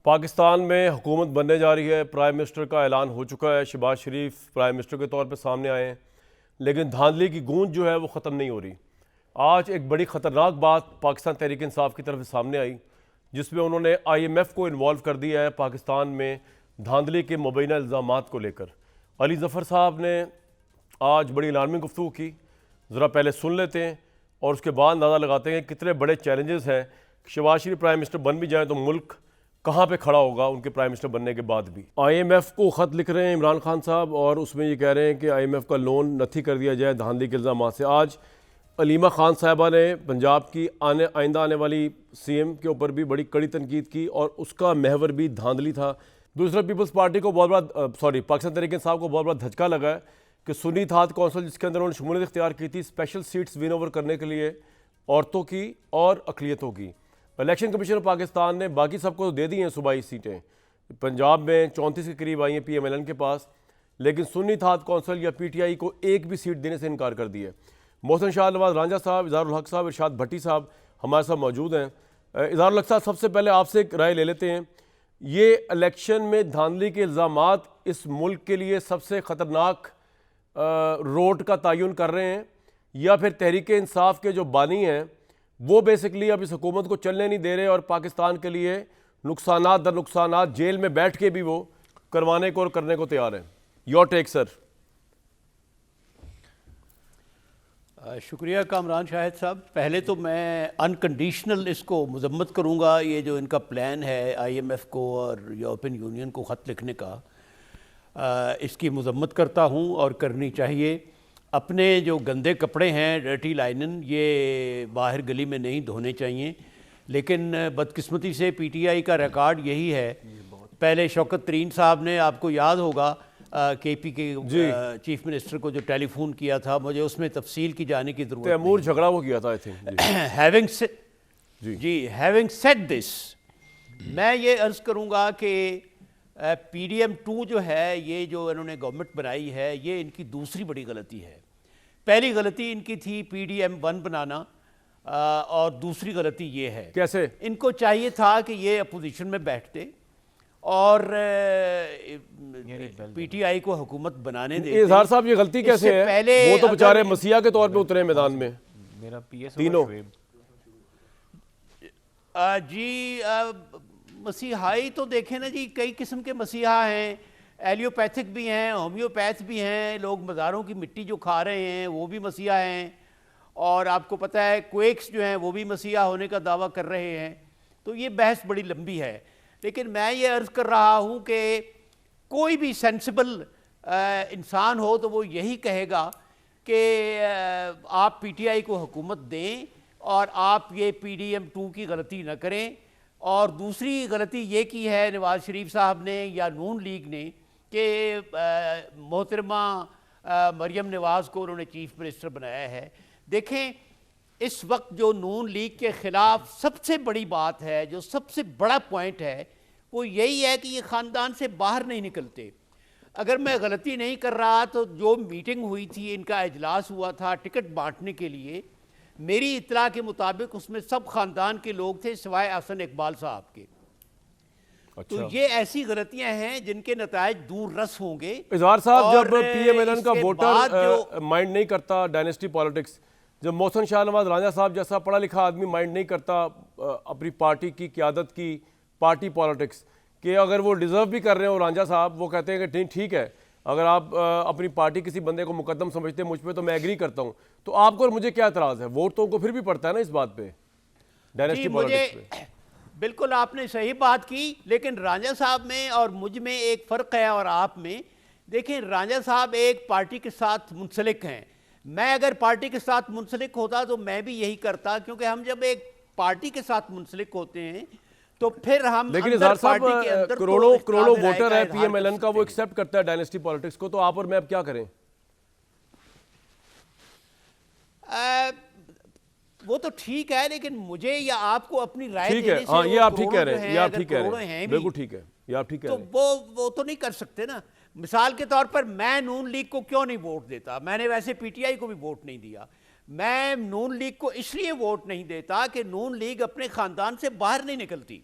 पाकिस्तान में हुकूमत बनने जा रही है। प्राइम मिनिस्टर का ऐलान हो चुका है। शहबाज शरीफ प्राइम मिनिस्टर के तौर पे सामने आए हैं, लेकिन धांधली की गूंज जो है वो ख़त्म नहीं हो रही। आज एक बड़ी ख़तरनाक बात पाकिस्तान तहरीक इंसाफ की तरफ से सामने आई, जिसमें उन्होंने IMF को इन्वॉल्व कर दिया है पाकिस्तान में धांधली के मुबैना इल्ज़ामात को लेकर। अली ज़फ़र साहब ने आज बड़ी अलार्मिंग गुफ्तगू की। ज़रा पहले सुन लेते हैं और उसके बाद अंदाज़ा लगाते हैं कि कितने बड़े चैलेंजेस हैं। शहबाज शरीफ प्राइम मिनिस्टर बन भी जाएँ तो मुल्क कहाँ पे खड़ा होगा उनके प्राइम मिनिस्टर बनने के बाद भी। IMF को ख़त लिख रहे हैं इमरान खान साहब और उसमें ये कह रहे हैं कि IMF का लोन नथी कर दिया जाए धांधली के इल्ज़ाम से। आज अलीमा खान साहबा ने पंजाब की आइंदा आने वाली CM के ऊपर भी बड़ी कड़ी तनकीद की और उसका महवर भी धांधली था। दूसरा, पीपल्स पार्टी को बहुत बड़ा पाकिस्तान तहरीक इंसाफ को बहुत बड़ा धचका लगा है कि सुन्नी इत्तेहाद कौंसिल, जिसके अंदर उन्होंने शमूलियत इख्तियार की थी स्पेशल सीट्स विन ओवर करने के लिए औरतों की और अक़लियतों की। इलेक्शन कमीशन ऑफ पाकिस्तान ने बाकी सबको दे दी हैं सूबाई सीटें। पंजाब में 34 के करीब आई हैं PMLN के पास, लेकिन सुन्नी इत्तेहाद कौंसिल या PTI को एक भी सीट देने से इनकार कर दिया है। मोहसिन शाह नवाज रांझा साहब, इज़हारुल हक साहब, इरशाद भट्टी साहब हमारे साथ मौजूद हैं। इज़हारुल हक साहब, सबसे पहले आपसे एक राय ले लेते हैं। ये इलेक्शन में धांधली के इल्ज़ामात इस मुल्क के लिए सबसे ख़तरनाक रोड का तयन कर रहे हैं, या फिर तहरीक इंसाफ के जो बानी हैं वो बेसिकली अब इस हुकूमत को चलने नहीं दे रहे और पाकिस्तान के लिए नुकसानात दर नुकसानात जेल में बैठ के भी वो करवाने को और करने को तैयार हैं? Your take sir. शुक्रिया कामरान शाहिद साहब। पहले तो मैं अनकंडीशनल इसको मजम्मत करूँगा, ये जो इनका प्लान है IMF को और यूरोपियन यूनियन को ख़त लिखने का, इसकी मजम्मत करता हूँ और करनी चाहिए। अपने जो गंदे कपड़े हैं, डर्टी लाइनन, ये बाहर गली में नहीं धोने चाहिए। लेकिन बदकिस्मती से PTI का रिकॉर्ड यही है। पहले शौकत तरीन साहब ने, आपको याद होगा, KP के चीफ मिनिस्टर को जो टेलीफोन किया था, मुझे उसमें तफसील की जाने की ज़रूरत नहीं। तैमूर झगड़ा वो किया था I think. Having said this, मैं ये अर्ज़ करूँगा कि PDM2 जो है, ये जो इन्होंने गवर्नमेंट बनाई है, ये इनकी दूसरी बड़ी गलती है। पहली गलती इनकी थी PDM1 बनाना, और दूसरी गलती ये है, कैसे? इनको चाहिए था कि ये अपोजिशन में बैठते और PTI को हुकूमत बनाने देते। इज़हार साहब, ये गलती कैसे है? पहले वो तो बेचारे मसीहा के तौर पे उतरे मैदान में। मेरा PS तीनों मसीहाई तो देखें ना जी, कई किस्म के मसीहा हैं। एलियोपैथिक भी हैं, होम्योपैथ भी हैं। लोग मज़ारों की मिट्टी जो खा रहे हैं वो भी मसीहा हैं, और आपको पता है क्वेक्स जो हैं वो भी मसीहा होने का दावा कर रहे हैं। तो ये बहस बड़ी लंबी है, लेकिन मैं ये अर्ज़ कर रहा हूँ कि कोई भी सेंसिबल इंसान हो तो वो यही कहेगा कि आप PTI को हुकूमत दें और आप ये PDM2 की गलती न करें। और दूसरी गलती ये की है नवाज शरीफ साहब ने या नून लीग ने कि मोहतरमा मरियम नवाज़ को उन्होंने चीफ मिनिस्टर बनाया है। देखें, इस वक्त जो नून लीग के ख़िलाफ़ सबसे बड़ी बात है, जो सबसे बड़ा पॉइंट है, वो यही है कि ये ख़ानदान से बाहर नहीं निकलते। अगर मैं गलती नहीं कर रहा तो जो मीटिंग हुई थी, इनका इजलास हुआ था टिकट बांटने के लिए, मेरी इत्तला के मुताबिक उसमें सब ख़ानदान के लोग थे सिवाय अहसन इकबाल साहब के। अच्छा। तो ये ऐसी गलतियां हैं जिनके नतायज दूर रस होंगे। इज़हार साहब, जब PMLN का वोटर माइंड नहीं करता डायनेस्टी पॉलिटिक्स, जब मोहसिन शाह नवाज रांझा साहब जैसा पढ़ा लिखा आदमी माइंड नहीं करता अपनी पार्टी की क़यादत की पार्टी पॉलिटिक्स, कि अगर वो डिज़र्व भी कर रहे हो रांझा साहब, वो कहते हैं कि ठीक है, अगर आप अपनी पार्टी किसी बंदे को मुकद्दम समझते हैं मुझ पे तो मैं एग्री करता हूँ, तो आपको और मुझे क्या एतराज़ है? वोट तो उनको फिर भी पड़ता है ना इस बात पे, डायनेस्टी पॉलिटिक्स पे। बिल्कुल आपने सही बात की, लेकिन रांझा साहब में और मुझ में एक फ़र्क है और आप में। देखिए, रांझा साहब एक पार्टी के साथ मुंसलिक हैं। मैं अगर पार्टी के साथ मुंसलिक होता तो मैं भी यही करता, क्योंकि हम जब एक पार्टी के साथ मुंसलिक होते हैं तो फिर हम, लेकिन इज़हार साहब, करोड़ों वोटर है PMLN का, वो एक्सेप्ट करता है डायनेस्टी पॉलिटिक्स को, तो आप और मैं अब क्या करें? वो तो ठीक है, लेकिन मुझे या आपको अपनी राय ठीक है। हाँ, ये आप ठीक कह रहे हैं, ये आप ठीक कह रहे हैं, बिल्कुल ठीक है, ये आप ठीक कह रहे हैं। तो वो तो नहीं कर सकते ना। मिसाल के तौर पर मैं नून लीग को क्यों नहीं वोट देता? मैंने वैसे PTI को भी वोट नहीं दिया। मैं नून लीग को इसलिए वोट नहीं देता कि नून लीग अपने ख़ानदान से बाहर नहीं निकलती।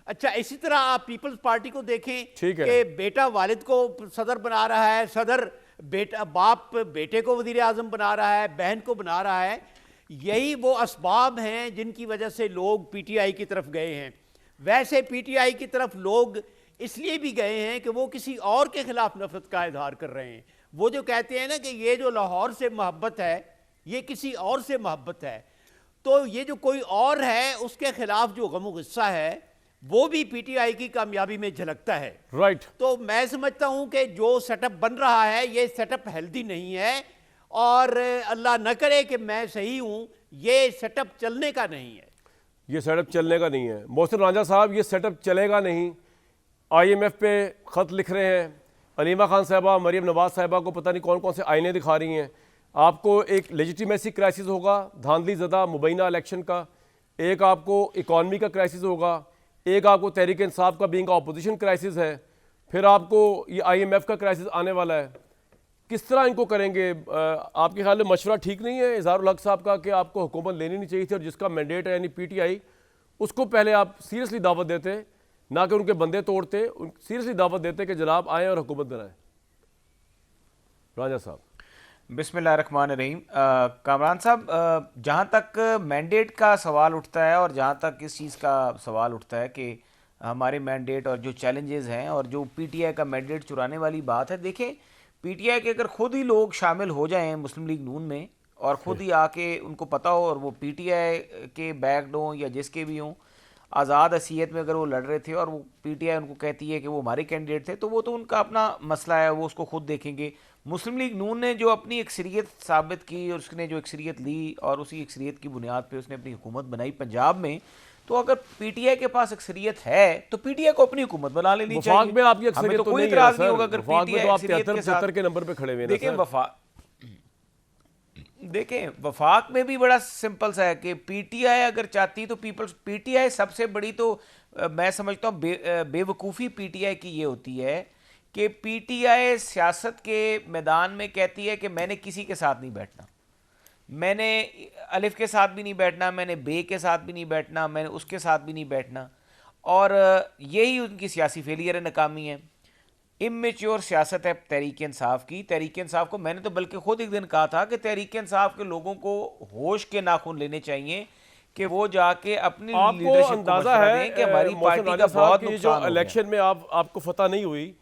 अच्छा, इसी तरह आप पीपल्स पार्टी को देखें ठीक है। कि बेटा वालिद को सदर बना रहा है, सदर बेटा, बाप बेटे को वजीर आजम बना रहा है, बहन को बना रहा है। यही वो असबाब हैं जिनकी वजह से लोग पीटीआई की तरफ गए हैं। वैसे पीटीआई की तरफ लोग इसलिए भी गए हैं कि वो किसी और के खिलाफ नफरत का इजहार कर रहे हैं। वो जो कहते हैं ना कि ये जो लाहौर से मोहब्बत है ये किसी और से मोहब्बत है, तो ये जो कोई और है उसके खिलाफ जो गम गुस्सा है वो भी पीटीआई की कामयाबी में झलकता है। राइट। तो मैं समझता हूं कि जो सेटअप बन रहा है ये सेटअप हेल्दी नहीं है, और अल्लाह न करे कि मैं सही हूं, ये सेटअप चलने का नहीं है। ये सेटअप चलने का नहीं है मोहसिन रांझा साहब, ये सेटअप चलेगा नहीं। IMF पे ख़त लिख रहे हैं, अलीमा खान साहबा, मरीम नवाज साहबा को पता नहीं कौन कौन से आईने दिखा रही हैं। आपको एक लेजिटिमेसी क्राइसिस होगा धांधली ज़दा मुबैना इलेक्शन का, एक आपको इकॉनमी का क्राइसिस होगा, एक आपको तहरीक इंसाफ का बीइंग अपोजिशन क्राइसिस है, फिर आपको ये IMF का क्राइसिस आने वाला है। किस तरह इनको करेंगे? आपके ख्याल में मशवरा ठीक नहीं है इज़हारुल हक साहब का कि आपको हुकूमत लेनी नहीं चाहिए थी और जिसका मैंडेट है यानी PTI उसको पहले आप सीरियसली दावत देते, ना कि उनके बंदे तोड़ते, सीरियसली दावत देते कि जनाब आएँ और हुकूमत बनाएं? राजा साहब। बिस्मिल्लाहिर्रहमानिर्रहीम। कामरान साहब, जहाँ तक मैंडेट का सवाल उठता है और जहाँ तक इस चीज़ का सवाल उठता है कि हमारे मैंडेट और जो चैलेंजेस हैं और जो PTI का मैंडेट चुराने वाली बात है, देखें PTI के अगर खुद ही लोग शामिल हो जाएं मुस्लिम लीग नून में और ख़ुद ही आके उनको पता हो और वो PTI के बैक्ड हों या जिसके भी हों, आज़ाद हसीयत में अगर वो लड़ रहे थे और वो PTI उनको कहती है कि वो हमारे कैंडिडेट थे, तो वो तो उनका अपना मसला है, वो उसको खुद देखेंगे। मुस्लिम लीग नून ने जो अपनी अक्सरियत साबित की और उसने जो अक्सरियत ली और उसी अक्सरियत की बुनियाद पे उसने अपनी हुकूमत बनाई पंजाब में, तो अगर PTI के पास अक्सरियत है तो PTI को अपनी हुकूमत बना लेनी चाहिए। वफाक में आपकी अक्सरियत तो तो कोई नहीं इतराज है नहीं सर। होगा अगर वफाक में PTI तो आप अक्सरियत के साथ 73 के नंबर पे खड़े हुए हैं ना देखें सर। देखें वफाक में भी बड़ा सिंपल सा है कि PTI अगर चाहती तो PTI सबसे बड़ी तो मैं समझता हूँ बेवकूफ़ी PTI की ये होती है कि PTI सियासत के मैदान में कहती है कि मैंने किसी के साथ नहीं बैठना, मैंने अलिफ के साथ भी नहीं बैठना, मैंने बे के साथ भी नहीं बैठना, मैंने उसके साथ भी नहीं बैठना, और यही उनकी सियासी फेलियर है, नाकामी है। इमेच्योर सियासत है तहरीक इंसाफ की। तहरीक इंसाफ को मैंने तो बल्कि खुद एक दिन कहा था कि तहरीक इंसाफ के लोगों को होश के नाखून लेने चाहिए कि वो जाके अपनी आपको अंदाजा है कि हमारी पार्टी का बहुत जो नुकसान हो गया। इलेक्शन में आपको फतह नहीं हुई,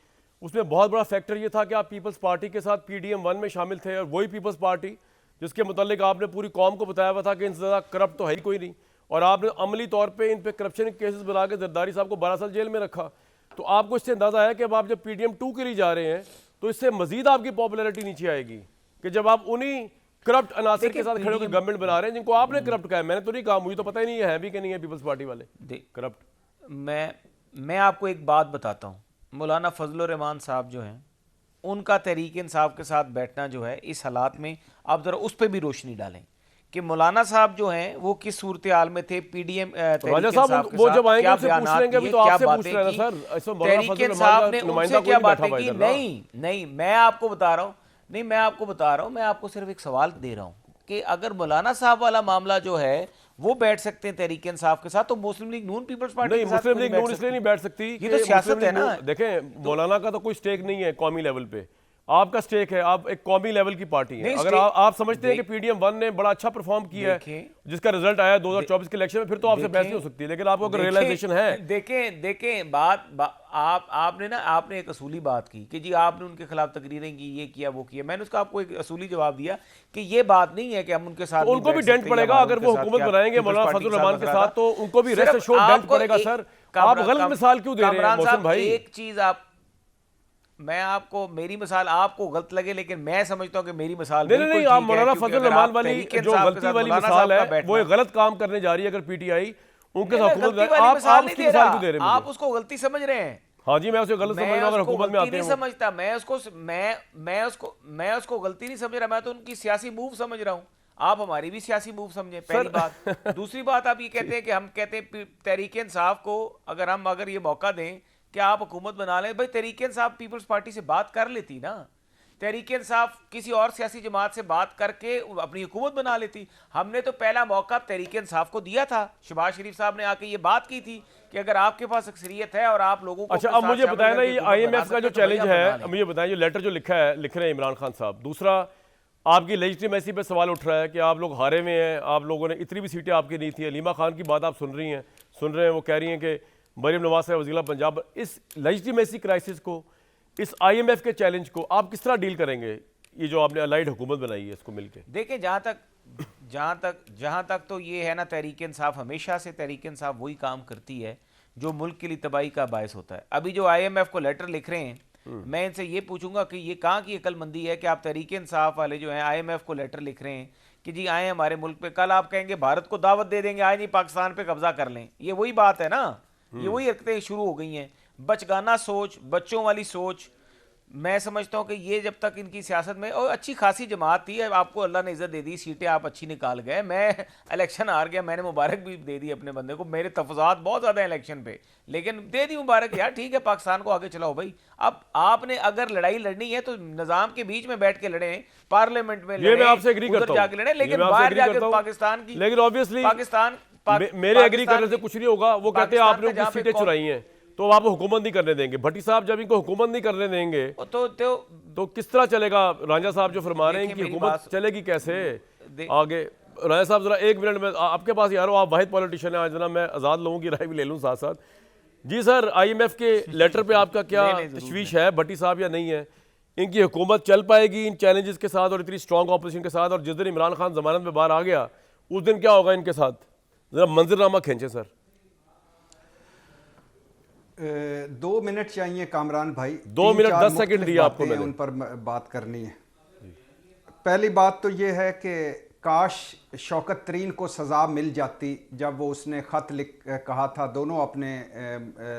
उसमें बहुत बड़ा फैक्टर ये था कि आप पीपल्स पार्टी के साथ PDM 1 में शामिल थे, और वही पीपल्स पार्टी जिसके मुतालिक आपने पूरी कौम को बताया हुआ था कि इनसे ज़्यादा करप्ट तो है ही कोई नहीं, और आपने अमली तौर पे इन पे करप्शन के केसेस बना के जरदारी साहब को 12 साल जेल में रखा। तो आपको इससे अंदाजा है कि अब आप जब PDM 2 के लिए जा रहे हैं तो इससे मजीद आपकी पॉपुलैरिटी नीचे आएगी कि जब आप उन्हीं करप्ट अनासर के साथ खड़े होकर गवर्नमेंट बना रहे हैं जिनको आपने करप्ट कहा है। मैंने तो नहीं कहा, मुझे तो पता ही नहीं है भी कि नहीं है पीपल्स पार्टी वाले करप्ट। मैं आपको एक बात बताता हूँ, मौलाना फजलुर रहमान साहब जो हैं उनका तहरीक इंसाफ के साथ बैठना जो है इस हालात में, आप ज़रा उस पर भी रोशनी डालें कि मौलाना साहब जो हैं वो किस सूरत हाल में थे। PDM राजा साहब वो जब आएंगे उनसे पूछ लेंगे, अभी तो आपसे पूछ रहे हैं सर। तहरीक इंसाफ ने उनसे क्या बातें की? नहीं मैं आपको बता रहा हूँ, मैं आपको सिर्फ एक सवाल दे रहा हूँ कि अगर मौलाना साहब वाला मामला जो है वो बैठ सकते हैं तहरीक इंसाफ के साथ, तो मुस्लिम लीग नून पीपल्स पार्टी नहीं, मुस्लिम लीग नून इसलिए नहीं बैठ सकती, ये तो सियासत है ना। देखें मौलाना का तो कोई स्टेक नहीं है कौमी लेवल पे, आपका स्टेक है, आप एक कौमी लेवल की पार्टी है। अगर आप समझते हैं कि PDM 1 ने बड़ा अच्छा परफॉर्म किया है जिसका रिजल्ट आया 2024 के इलेक्शन में, फिर तो आपसे बहस नहीं हो सकती, लेकिन आपको अगर रियलाइजेशन है। देखें आपने एक असूली बात की कि जी आपने उनके खिलाफ तकरीरें की, ये किया वो किया। मैंने उसका आपको एक असूली जवाब दिया कि ये बात नहीं है कि हम उनके साथ, उनको भी डेंट पड़ेगा अगर वो हुकूमत बनाएंगे मौलाना फजलुर रहमान के साथ, तो उनको भी रेस्ट एश्योर्ड डेंट पड़ेगा। सर आप गलत मिसाल क्यों दे रहे हैं मौसम भाई? एक चीज मैं आपको, मेरी मिसाल आपको गलत लगे लेकिन मैं समझता हूं कि मेरी मिसाल नहीं, आप मौलाना फजलुर रहमान वाली जो गलती वाली मिसाल है वो एक गलत काम करने जा रही है अगर PTI उनके साथ हुकूमत, आप उसकी मिसाल क्यों दे रहे हैं? आप उसको गलती समझ रहे हैं। हाँ जी, मैं उसे गलत समझ रहा हूं अगर हुकूमत में आते हैं। नहीं समझता मैं उसको गलती नहीं समझ रहा, मैं तो उनकी सियासी मूव समझ रहा हूं। आप हमारी भी सियासी मूव समझे, पहली बात। दूसरी बात, आप ये कहते हैं कि हम कहते हैं तहरीक इंसाफ को अगर ये मौका दें कि आप हुकूमत बना लें, भाई तहरीक इंसाफ पीपल्स पार्टी से बात कर लेती ना, तहरीक इंसाफ किसी और सियासी जमात से बात करके अपनी हुकूमत बना लेती। हमने तो पहला मौका तहरीक इंसाफ को दिया था। शहबाज शरीफ साहब ने आके ये बात की थी कि अगर आपके पास अक्सरियत है और आप लोगों को अच्छा, अपने अब साथ मुझे शामिल बताएं ना, करके ये हुकूमत बना IMF का जो सकते हैं, तो चैलेंज भैया बना है, लें। मुझे बताएं, जो लेटर जो लिख रहे हैं इमरान खान साहब, दूसरा आपकी लेजिटिमेसी पे सवाल उठ रहा है कि आप लोग हारे हुए हैं, आप लोगों ने इतनी भी सीटें आपकी नहीं थी। हलीमा खान की बात आप सुन रहे हैं, वो कह रही हैं कि मरीम नवाज साहब वज़ीर पंजाब। इस लेजिटिमेसी क्राइसिस को, इस IMF के चैलेंज को आप किस तरह डील करेंगे, ये जो आपने अलाइड हुकूमत बनाई है इसको मिलके? देखिए, जहाँ तक तो ये है ना, तहरीक इंसाफ हमेशा से तहरीक इंसाफ वही काम करती है जो मुल्क के लिए तबाही का बायस होता है। अभी जो IMF को लेटर लिख रहे हैं, मैं इनसे ये पूछूंगा कि ये कहाँ की अक्लमंदी है कि आप तहरीक इंसाफ वाले जो हैं IMF को लेटर लिख रहे हैं कि जी आए हमारे मुल्क पे, कल आप कहेंगे भारत को दावत दे देंगे, आए नहीं पाकिस्तान पे कब्जा कर लें। ये वही बात है ना, ये वही हरकतें शुरू हो गई हैं। बचगाना सोच, बच्चों वाली सोच। मैं समझता हूँ कि ये जब तक इनकी सियासत में, और अच्छी खासी जमात थी, आपको अल्लाह ने इज्जत दे दी, सीटें आप अच्छी निकाल गए। मैं इलेक्शन हार गया, मैंने मुबारक भी दे दी अपने बंदे को, मेरे तफजात बहुत ज़्यादा इलेक्शन पे, लेकिन दे दी मुबारक यार, ठीक है, पाकिस्तान को आगे चलाओ भाई। अब आपने अगर लड़ाई लड़नी है तो निज़ाम के बीच में बैठ के लड़ें, पार्लियामेंट में ये मैं आपसे एग्री करता हूं, जाके लड़ें, लेकिन ये मैं आपसे बाहर एग्री जाके करता हूं। पाकिस्तान की, लेकिन ऑब्वियसली पाकिस्तान मेरे एग्री करने से कुछ नहीं होगा। वो कहते हैं पाकिस्तान आपने में जहाँ उनकी पे सीटें चुराई हैं तो आप हुकूमत नहीं करने देंगे। भट्टी साहब जब इनको हुकूमत नहीं करने देंगे तो किस तरह चलेगा? रांझा साहब जो फरमा रहे हैं कि हुकूमत चलेगी कैसे आगे? रांझा साहब जरा 1 मिनट में आपके पास यारो, आप वाहिद पॉलिटिशियन हैं आज, जना मैं आज़ाद लोगों की राय भी ले लूँ साथ साथ। जी सर, IMF के लेटर पे आपका क्या तशवीश है भट्टी साहब, या नहीं है? इनकी हुकूमत चल पाएगी इन चैलेंजेस के साथ और इतनी स्ट्रॉन्ग ऑपोजिशन के साथ? और जिस दिन इमरान खान जमानत में बाहर आ गया उस दिन क्या होगा इनके साथ? जरा मंजरनामा खींचे सर। 2 मिनट चाहिए कामरान भाई। 2 मिनट 10 3-4 सेकंड दिया आपको मैंने, उन पर बात करनी है। पहली बात तो ये है कि काश शौकत तरीन को सज़ा मिल जाती जब वो उसने ख़त कहा था दोनों अपने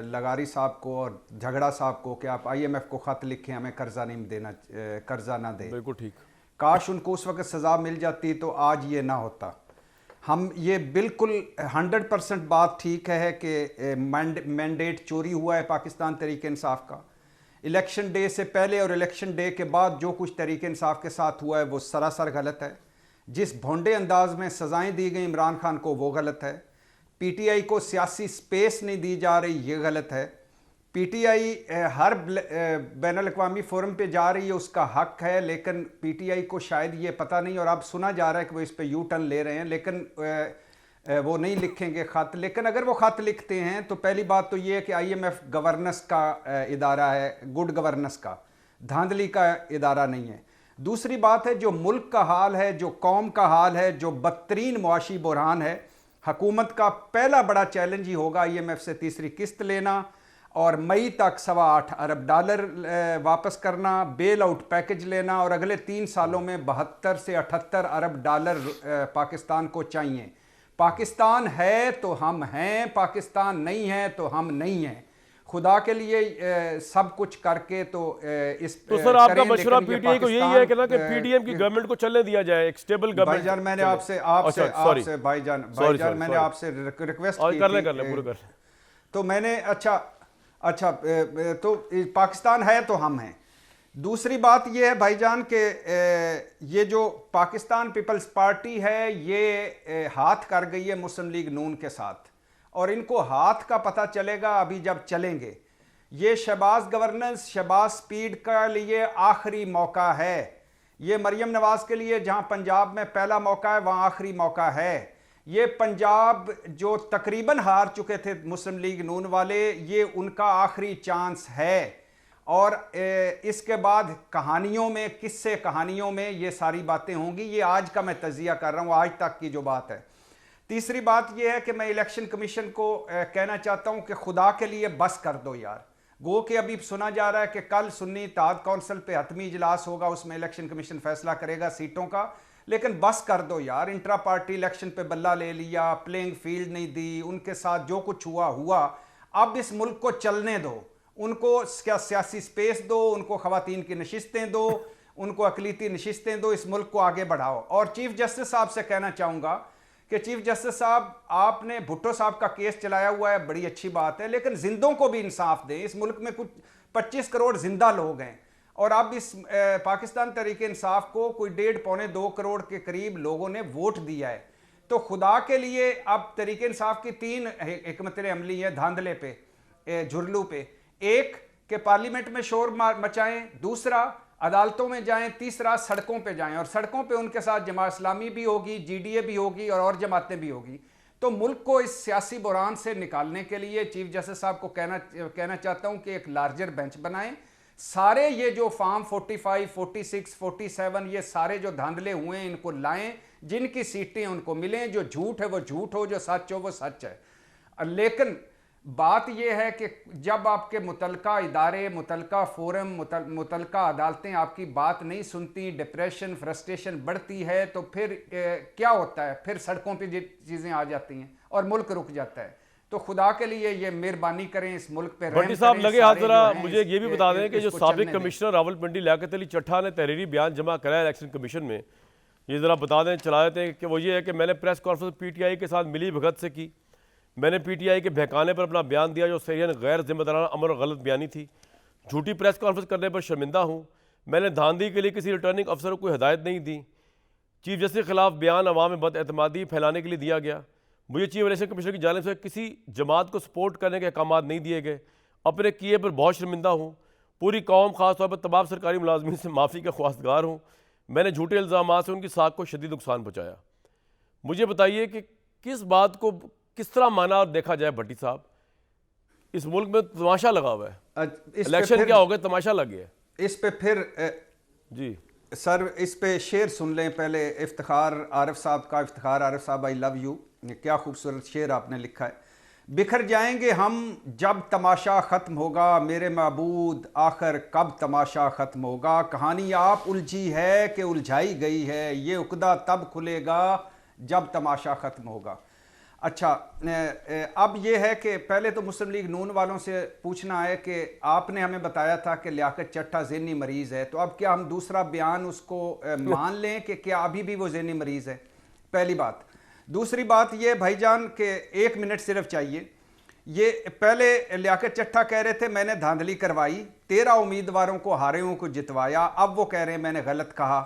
लगारी साहब को और झगड़ा साहब को कि आप IMF को ख़त लिखें, हमें कर्जा नहीं देना, कर्जा ना दें। बिल्कुल ठीक। काश उनको उस वक्त सज़ा मिल जाती तो आज ये ना होता। हम ये बिल्कुल 100% बात ठीक है कि मैंडेट चोरी हुआ है पाकिस्तान तहरीक इंसाफ का। इलेक्शन डे से पहले और इलेक्शन डे के बाद जो कुछ तहरीक इंसाफ के साथ हुआ है वो सरासर गलत है। जिस भोंडे अंदाज में सज़ाएं दी गई इमरान खान को वो गलत है। PTI को सियासी स्पेस नहीं दी जा रही, ये गलत है। PTI हर बैनुल-अक़वामी फोरम पे जा रही है, उसका हक है, लेकिन PTI को शायद ये पता नहीं, और अब सुना जा रहा है कि वो इस पे यू टर्न ले रहे हैं, लेकिन वो नहीं लिखेंगे ख़त। लेकिन अगर वो ख़त लिखते हैं तो पहली बात तो ये है कि IMF गवर्नेंस का इदारा है, गुड गवर्नेंस का, धांधली का इदारा नहीं है। दूसरी बात है जो मुल्क का हाल है, जो कौम का हाल है, जो बदतरीन मुआशी बुरहान है, हुकूमत का पहला बड़ा चैलेंज ही होगा IMF से तीसरी किस्त लेना और मई तक $8.25 अरब वापस करना, बेल आउट पैकेज लेना, और अगले 3 सालों में $72 से $78 अरब पाकिस्तान को चाहिए। पाकिस्तान है तो हम हैं, पाकिस्तान नहीं है तो हम नहीं हैं। खुदा के लिए सब कुछ करके तो इस तो सर आपका मशवरा PTI को यही है कि ना कि PDM की गवर्नमेंट को चलने दिया जाए, एक स्टेबल गवर्नमेंट। भाईजान मैंने आपसे भाईजान मैंने आपसे रिक्वेस्ट की थी, तो मैंने अच्छा तो पाकिस्तान है तो हम हैं। दूसरी बात ये है भाईजान के ये जो पाकिस्तान पीपल्स पार्टी है ये हाथ कर गई है मुस्लिम लीग नून के साथ, और इनको हाथ का पता चलेगा अभी जब चलेंगे। ये शहबाज गवर्नेंस, शहबाज स्पीड का लिए आखिरी मौका है। ये मरियम नवाज के लिए जहां पंजाब में पहला मौका है वहां आखिरी मौका है। ये पंजाब जो तकरीबन हार चुके थे मुस्लिम लीग नून वाले, ये उनका आखिरी चांस है। और इसके बाद कहानियों में, किस्से कहानियों में ये सारी बातें होंगी। ये आज का मैं तजिया कर रहा हूँ, आज तक की जो बात है। तीसरी बात यह है कि मैं इलेक्शन कमीशन को कहना चाहता हूं कि खुदा के लिए बस कर दो यार। गो कि अभी सुना जा रहा है कि कल सुन्नी इत्तेहाद कौंसिल पे हतमी इजलास होगा, उसमें इलेक्शन कमीशन फैसला करेगा सीटों का, लेकिन बस कर दो यार। इंट्रा पार्टी इलेक्शन पे बल्ला ले लिया, प्लेइंग फील्ड नहीं दी, उनके साथ जो कुछ हुआ। अब इस मुल्क को चलने दो, उनको क्या सियासी स्पेस दो, उनको खवातीन की नशिस्तें दो, उनको अकलीती नशिस्तें दो, इस मुल्क को आगे बढ़ाओ। और चीफ जस्टिस साहब से कहना चाहूँगा कि चीफ जस्टिस साहब, आपने भुट्टो साहब का केस चलाया हुआ है, बड़ी अच्छी बात है, लेकिन जिंदों को भी इंसाफ दें। इस मुल्क में कुछ 25 करोड़ जिंदा लोग हैं और अब इस पाकिस्तान तहरीक इंसाफ को कोई 1.5-2 करोड़ के करीब लोगों ने वोट दिया है। तो खुदा के लिए अब तहरीक इंसाफ की 3 हिकमत अमली है धांधले पे, झुरलू पे। एक कि पार्लियामेंट में शोर मचाएं, दूसरा अदालतों में जाएं, तीसरा सड़कों पे जाएं। और सड़कों पे उनके साथ जमात इस्लामी भी होगी, GDA भी होगी और जमातें भी होगी। तो मुल्क को इस सियासी बुरान से निकालने के लिए चीफ जस्टिस साहब को कहना चाहता हूं कि एक लार्जर बेंच बनाएं। सारे ये जो फॉर्म 45, 46, 47 ये सारे जो धांधले हुए हैं इनको लाएं, जिनकी सीटें उनको मिलें, जो झूठ है वो झूठ हो, जो सच हो वो सच है। लेकिन बात यह है कि जब आपके मुतलका इदारे, मुतलका फोरम, मुतलका अदालतें आपकी बात नहीं सुनती, डिप्रेशन, फ्रस्ट्रेशन बढ़ती है, तो फिर क्या होता है? फिर सड़कों पे चीज़ें आ जाती हैं और मुल्क रुक जाता है। तो खुदा के लिए ये मेहरबानी करें, इस मुल्क पे भट्टी साहब लगे हाथ जरा मुझे ये भी बता दें कि जो साबिक कमिश्नर रावलपिंडी लियाकत अली चट्ठा ने तहरीरी बयान जमा कराया इलेक्शन कमीशन में, ये ज़रा बता दें, चला देते हैं कि वो ये है कि मैंने प्रेस कॉन्फ्रेंस PTI के साथ मिली भगत से की। मैंने PTI के बहकाने पर अपना बयान दिया जो सरियन गैर जिम्मेदाराना अमर और गलत बयानी थी। झूठी प्रेस कॉन्फ्रेंस करने पर शर्मिंदा हूँ। मैंने धांधली के लिए किसी रिटर्निंग अफसर को कोई हिदायत नहीं दी। चीफ जस्टिस के खिलाफ बयान अवाम में बदएतमादी फैलाने के लिए दिया गया। मुझे चीफ इलेक्शन कमिश्नर की जानिब से किसी जमात को सपोर्ट करने के अहकाम नहीं दिए गए। अपने किए पर बहुत शर्मिंदा हूँ। पूरी कौम खासतौर पर तमाम सरकारी मुलाजमीन से माफ़ी का ख्वास्तगार हूँ। मैंने झूठे इल्ज़ाम से उनकी साख को शदीद नुकसान पहुँचाया। मुझे बताइए कि किस बात को किस तरह माना और देखा जाए भट्टी साहब? इस मुल्क में तमाशा लगा हुआ है, इलेक्शन क्या हो गया, तमाशा लग गया। इस पे फिर जी सर इस पे शेर सुन लें पहले। इफ्तिखार आरिफ साहब का, इफ्तिखार आरिफ साहब आई लव यू, क्या खूबसूरत शेर आपने लिखा है। बिखर जाएंगे हम जब तमाशा ख़त्म होगा, मेरे महबूद आखिर कब तमाशा ख़त्म होगा। कहानी आप उलझी है कि उलझाई गई है, ये उकदा तब खुलेगा जब तमाशा ख़त्म होगा। अच्छा, अब ये है कि पहले तो मुस्लिम लीग नून वालों से पूछना है कि आपने हमें बताया था कि लियाकत चट्ठा ज़हनी मरीज़ है, तो अब क्या हम दूसरा बयान उसको मान लें कि क्या अभी भी वो ज़हनी मरीज़ है? पहली बात। दूसरी बात ये भाईजान के 1 मिनट सिर्फ चाहिए। ये पहले लियाकत चट्ठा कह रहे थे मैंने धांधली करवाई, 13 उम्मीदवारों को हारेयों को जितवाया। अब वो कह रहे हैं मैंने गलत कहा।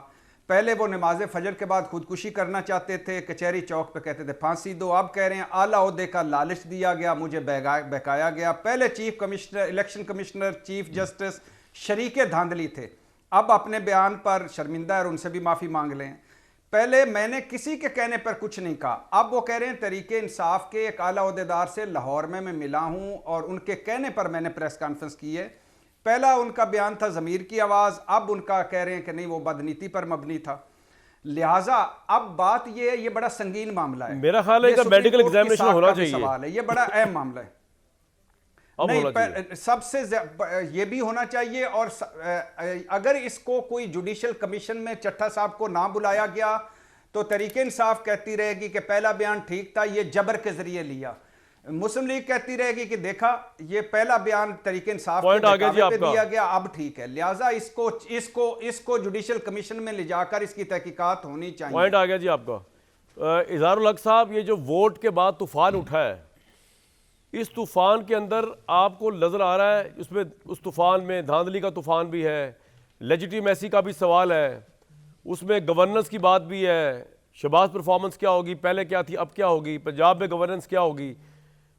पहले वो नमाज फजर के बाद खुदकुशी करना चाहते थे, कचहरी चौक पे कहते थे फांसी दो। अब कह रहे हैं आला ओहदे का लालच दिया गया, मुझे बहकाया गया। पहले chief commissioner, election commissioner, chief justice शरीके धांधली थे, अब अपने बयान पर शर्मिंदा है और उनसे भी माफ़ी मांग लें। पहले मैंने किसी के कहने पर कुछ नहीं कहा, अब वो कह रहे हैं तहरीक इंसाफ के एक आला ओहदेदार से लाहौर में मैं मिला हूँ और उनके कहने पर मैंने प्रेस कॉन्फ्रेंस की है। पहला उनका बयान था ज़मीर की आवाज़, अब उनका कह रहे हैं कि नहीं वो बदनीति पर मबनी था। लिहाजा अब बात ये है, ये बड़ा संगीन मामला है। मेरा ख्याल है कि मेडिकल एग्जामिनेशन होना चाहिए, सवाल है, ये बड़ा अहम मामला है। नहीं, सबसे ये भी होना चाहिए। और अगर इसको कोई जुडिशल कमीशन में चट्ठा साहब को ना बुलाया गया तो तहरीक इंसाफ कहती रहेगी कि पहला बयान ठीक था, ये जबर के जरिए लिया। मुस्लिम लीग कहती रहेगी कि देखा ये पहला बयान तहरीक इंसाफ पे दिया गया, अब ठीक है। लिहाजा इसको जुडिशल कमीशन में ले जाकर इसकी तहकीकात होनी चाहिए। पॉइंट आ गया जी आपका। इजहारुल हक साहब, ये जो वोट के बाद तूफान उठा है, इस तूफान के अंदर आपको नजर आ रहा है, उसमें उस तूफान में धांधली का तूफान भी है, लेजिटिमेसी का भी सवाल है, उसमें गवर्नेंस की बात भी है। शहबाज परफॉर्मेंस क्या होगी, पहले क्या थी अब क्या होगी, पंजाब में गवर्नेंस क्या होगी,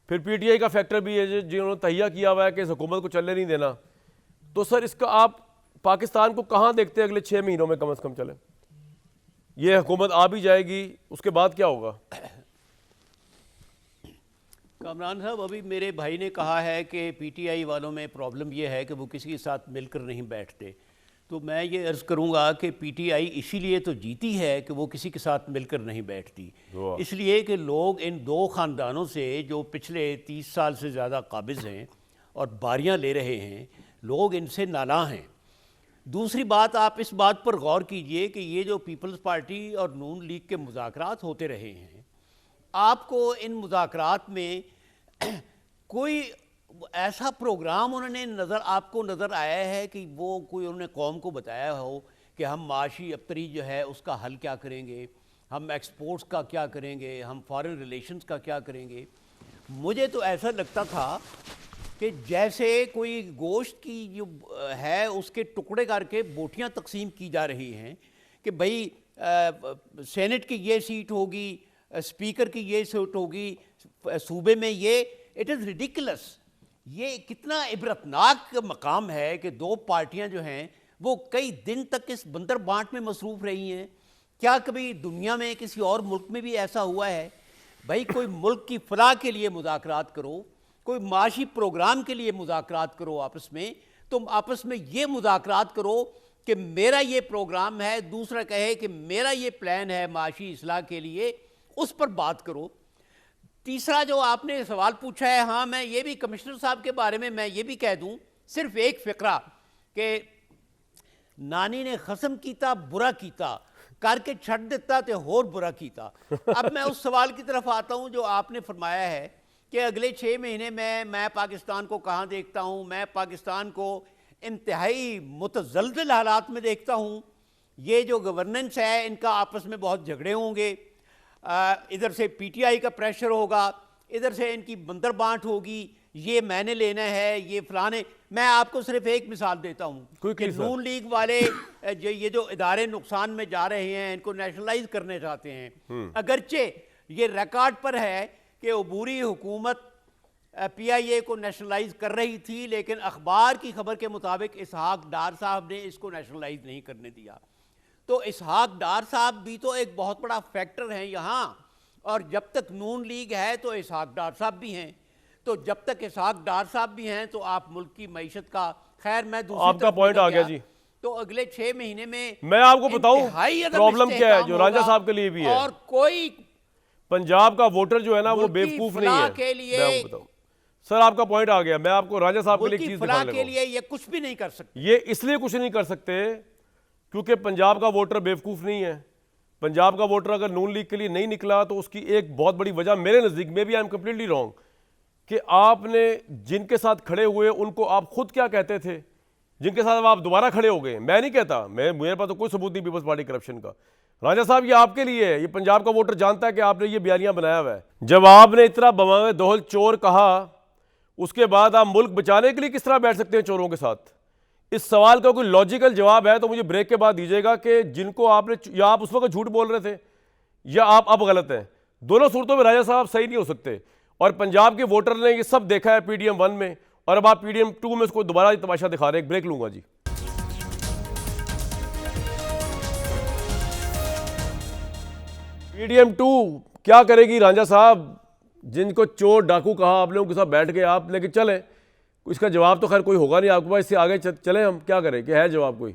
फिर PTI का फैक्टर भी है जिन्होंने तहिया किया हुआ है कि इस हुकूमत को चलने नहीं देना। तो सर इसका आप पाकिस्तान को कहाँ देखते हैं अगले 6 महीनों में कम से कम चले? ये हुकूमत आ भी जाएगी, उसके बाद क्या होगा? कामरान साहब, अभी मेरे भाई ने कहा है कि PTI वालों में प्रॉब्लम ये है कि वो किसी के साथ मिलकर नहीं बैठते। तो मैं ये अर्ज़ करूँगा कि PTI इसीलिए तो जीती है कि वो किसी के साथ मिलकर नहीं बैठती, इसलिए कि लोग इन 2 ख़ानदानों से जो पिछले 30 साल से ज़्यादा काबिज़ हैं और बारियाँ ले रहे हैं, लोग इनसे नाला हैं। दूसरी बात, आप इस बात पर गौर कीजिए कि ये जो पीपल्स पार्टी और नून लीग के मुज़ाकरात होते रहे हैं, आपको इन मुज़ाकरात में कोई ऐसा प्रोग्राम उन्होंने आपको नज़र आया है कि वो कोई उन्होंने कौम को बताया हो कि हम माशी अबतरी जो है उसका हल क्या करेंगे, हम एक्सपोर्ट्स का क्या करेंगे, हम फॉरेन रिलेशंस का क्या करेंगे? मुझे तो ऐसा लगता था कि जैसे कोई गोश्त की जो है उसके टुकड़े करके बोटियां तकसीम की जा रही हैं कि भाई सेनेट की ये सीट होगी, स्पीकर की ये सीट होगी, सूबे में ये, इट इज़ रिडिकुलस। ये कितना इबरतनाक मकाम है कि दो पार्टियां जो हैं वो कई दिन तक इस बंदर बांट में मसरूफ़ रही हैं। क्या कभी दुनिया में किसी और मुल्क में भी ऐसा हुआ है? भाई कोई मुल्क की फलाह के लिए मुज़ाकरात करो, कोई माशी प्रोग्राम के लिए मुज़ाकरात करो आपस में, तुम आपस में ये मुज़ाकरात करो कि मेरा ये प्रोग्राम है, दूसरा कहे कि मेरा ये प्लान है माशी इस्लाह के लिए, उस पर बात करो। तीसरा जो आपने सवाल पूछा है, हाँ मैं ये भी कमिश्नर साहब के बारे में मैं ये भी कह दूं, सिर्फ एक फ़िक्रा कि नानी ने खसम कीता बुरा कीता, करके छड़ देता तो होर बुरा कीता। अब मैं उस सवाल की तरफ आता हूँ जो आपने फरमाया है कि अगले 6 महीने में मैं पाकिस्तान को कहाँ देखता हूँ। मैं पाकिस्तान को इंतहाई मुतज़लज़ल हालात में देखता हूँ। ये जो गवर्नेंस है इनका आपस में बहुत झगड़े होंगे, इधर से पीटीआई का प्रेशर होगा, इधर से इनकी बंदर बांट होगी, ये मैंने लेना है, ये फलाने। मैं आपको सिर्फ एक मिसाल देता हूँ कि नून लीग वाले ये जो इदारे नुकसान में जा रहे हैं इनको नेशनलाइज करने चाहते हैं। अगरचे ये रिकॉर्ड पर है कि अबूरी हुकूमत पीआईए को नेशनलाइज कर रही थी, लेकिन अखबार की खबर के मुताबिक इसहाक डार साहब ने इसको नेशनलाइज नहीं करने दिया। तो इसहाक डार साहब भी तो एक बहुत बड़ा फैक्टर हैं यहाँ, और जब तक नून लीग है तो इसहाक डार साहब भी हैं। तो जब तक इसहाक डार साहब भी हैं तो आप मुल्क की मईशत का, खैर मैं दूसरी आपका पॉइंट आ गया जी। तो अगले 6 महीने में मैं आपको बताऊं प्रॉब्लम क्या है जो राजा साहब के लिए भी है। और कोई पंजाब का वोटर जो है ना वो बेवकूफ नहीं है के लिए, मैं बताऊं सर आपका पॉइंट आ गया। मैं आपको राजा साहब के लिए एक चीज दिखाने लगा। के लिए ये कुछ भी नहीं कर सकते। ये इसलिए कुछ नहीं कर सकते क्योंकि पंजाब का वोटर बेवकूफ नहीं है। पंजाब का वोटर अगर नून लीग के लिए नहीं निकला तो उसकी एक बहुत बड़ी वजह मेरे नजदीक में भी, आई एम कंप्लीटली रॉन्ग, कि आपने जिनके साथ खड़े हुए उनको आप खुद क्या कहते थे, जिनके साथ आप दोबारा खड़े हो गए। मैं नहीं कहता, मेरे पास तो कोई सबूत नहीं पीपल्स पार्टी करप्शन का। राजा साहब ये आपके लिए है, ये पंजाब का वोटर जानता है कि आपने ये बयानियां बनाया हुआ है। जब आपने इतना बवाए दोहल चोर कहा, उसके बाद आप मुल्क बचाने के लिए किस तरह बैठ सकते हैं चोरों के साथ? इस सवाल का कोई लॉजिकल जवाब है तो मुझे ब्रेक के बाद दीजिएगा कि जिनको आपने, या आप उस वक्त झूठ बोल रहे थे या आप अब गलत हैं। दोनों सूरतों में राजा साहब सही नहीं हो सकते। और पंजाब के वोटर ने ये सब देखा है पीडीएम 1 में, और अब आप पीडीएम 2 में उसको दोबारा तमाशा दिखा रहे हैं। एक ब्रेक लूंगा जी। पीडीएम 2 क्या करेगी राजा साहब? जिनको चोर डाकू कहा आपने उनके साथ बैठ गए आप, लेकिन चले इसका जवाब तो खैर कोई होगा नहीं आपके पास, इससे आगे चले हम क्या करें कि है जवाब कोई?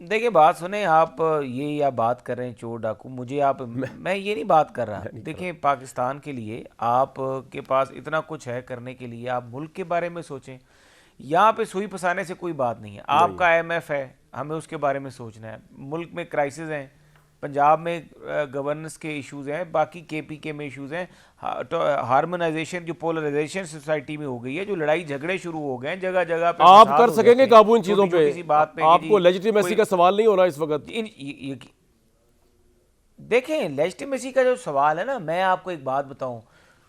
देखिए बात सुने आप, ये या बात कर रहे हैं चोर डाकू, मुझे आप मैं ये नहीं बात कर रहा। देखिए पाकिस्तान के लिए आपके पास इतना कुछ है करने के लिए, आप मुल्क के बारे में सोचें। यहाँ पे सुई फंसाने से कोई बात नहीं है। आपका IMF है, हमें उसके बारे में सोचना है। मुल्क में क्राइसिस हैं, पंजाब में गवर्नेंस के इश्यूज हैं, बाकी KPK में इश्यूज हैं, हार्मोनाइजेशन जो पोलराइजेशन सोसाइटी में हो गई है, जो लड़ाई झगड़े शुरू हो गए हैं जगह जगह पे। आप कर सकेंगे काबू इन चीजों पे? आपको लेजिटिमेसी का सवाल नहीं हो रहा इस वक्त? देखें लेजिटिमेसी का जो सवाल है ना, मैं आपको एक बात बताऊं,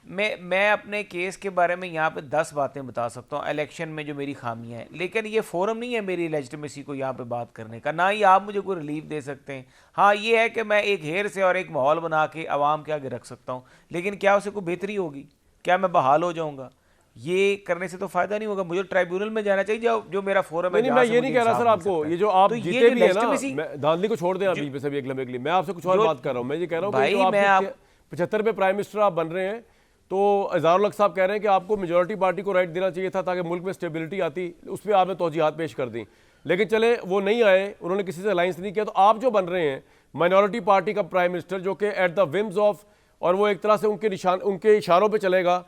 मैं अपने केस के बारे में यहाँ पे 10 बातें बता सकता हूँ इलेक्शन में जो मेरी खामियां हैं, लेकिन ये फोरम नहीं है मेरी लेजिटिमेसी को यहाँ पे बात करने का, ना ही आप मुझे कोई रिलीफ दे सकते हैं। हाँ ये है कि मैं एक हेर से और एक माहौल बना के आवाम के आगे रख सकता हूँ, लेकिन क्या उससे कोई बेहतरी होगी? क्या मैं बहाल हो जाऊँगा? ये करने से तो फायदा नहीं होगा। मुझे ट्राइब्यूनल में जाना चाहिए जो मेरा फोरम है। मैं ये नहीं कह रहा सर आपको, ये जो आप जीते भी है ना, धांधली को छोड़ दें अभी पे सभी एक लम्हे के लिए। मैं आपसे कुछ और बात कर रहा हूँ। मैं ये कह रहा हूँ 75 में प्राइम मिनिस्टर आप बन रहे हैं तो इज़हारुल हक साहब कह रहे हैं कि आपको मेजॉरिटी पार्टी को राइट देना चाहिए था ताकि मुल्क में स्टेबिलिटी आती। उस पर आपने तौजीहात पेश कर दी, लेकिन चले वो नहीं आए, उन्होंने किसी से अलायंस नहीं किया। तो आप जो बन रहे हैं माइनॉरिटी पार्टी का प्राइम मिनिस्टर, जो कि एट द विम्स ऑफ, और वो एक तरह से उनके इशारों पे चलेगा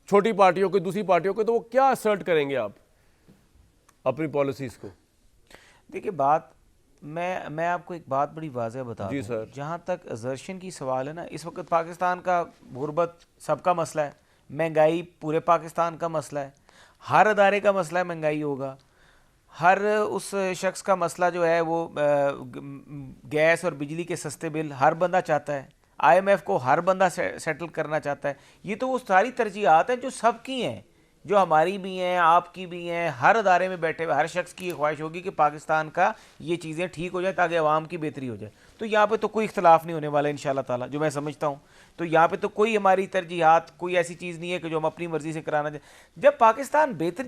छोटी पार्टियों के, दूसरी पार्टियों के, तो वो क्या असर्ट करेंगे आप अपनी पॉलिसीज़ को? देखिए बात मैं आपको एक बात बड़ी वाज़ेह बता दूं, सर जहाँ तक असर्शन की सवाल है ना, इस वक्त पाकिस्तान का गुर्बत सबका मसला है, महंगाई पूरे पाकिस्तान का मसला है, हर अदारे का मसला है, महंगाई होगा। हर उस शख्स का मसला जो है वो गैस और बिजली के सस्ते बिल हर बंदा चाहता है। IMF को हर बंदा सेटल करना चाहता है। ये तो वो सारी तरजीहात हैं जो सबकी हैं, जो हमारी भी हैं, आपकी भी हैं, हर अदारे में बैठे हुए हर शख्स की ख्वाहिश होगी कि पाकिस्तान का ये चीज़ें ठीक हो जाए ताकि अवाम की बेहतरी हो जाए। तो यहाँ पे तो कोई इख्तलाफ नहीं होने वाला इंशाल्लाह ताला, जो मैं समझता हूँ। तो यहाँ पे तो कोई हमारी तरजीहात, कोई ऐसी चीज़ नहीं है कि जो हम अपनी मर्जी से कराना चाहें। जब पाकिस्तान बेहतर,